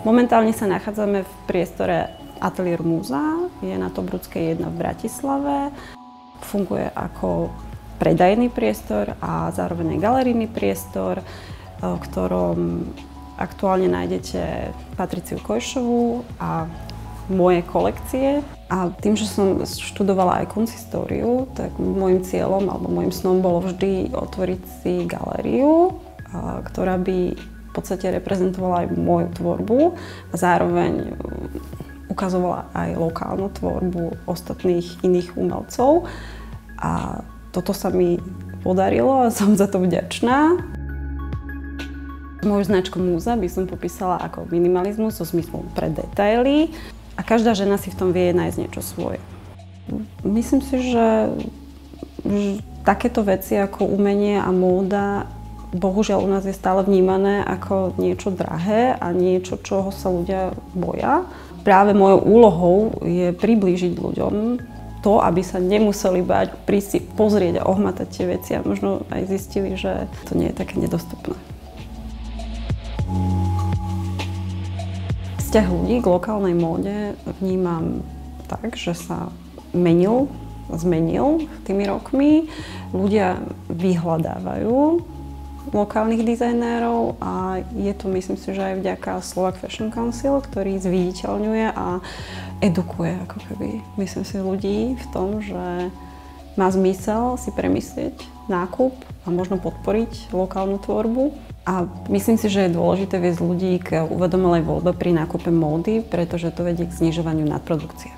Momentálne sa nachádzame v priestore Ateliér Múza, je na Tobrudskej 1 v Bratislave. Funguje ako predajný priestor a zároveň aj galerijný priestor, v ktorom aktuálne nájdete Patriciu Kojšovú a moje kolekcie. A tým, že som študovala aj konsistóriu, tak môjim cieľom alebo môjim snom bolo vždy otvoriť si galériu, ktorá by v podstate reprezentovala aj moju tvorbu a zároveň ukazovala aj lokálnu tvorbu ostatných iných umelcov. A toto sa mi podarilo a som za to vďačná. Moju značku Múza by som popísala ako minimalizmus so zmyslom pre detaily a každá žena si v tom vie nájsť niečo svoje. Myslím si, že takéto veci ako umenie a móda bohužiaľ u nás je stále vnímané ako niečo drahé a niečo, čoho sa ľudia boja. Práve mojou úlohou je priblížiť ľuďom to, aby sa nemuseli báť prísť si pozrieť a ohmatať tie veci a možno aj zistili, že to nie je také nedostupné. Vzťah ľudí k lokálnej móde vnímam tak, že sa zmenil tými rokmi. Ľudia vyhľadávajú lokálnych dizajnérov a je to, myslím si, že aj vďaka Slovak Fashion Council, ktorý zviditeľňuje a edukuje ako keby, myslím si, ľudí v tom, že má zmysel si premyslieť nákup a možno podporiť lokálnu tvorbu. A myslím si, že je dôležité viesť ľudí k uvedomelej voľbe pri nákupe módy, pretože to vedie k znižovaniu nadprodukcie.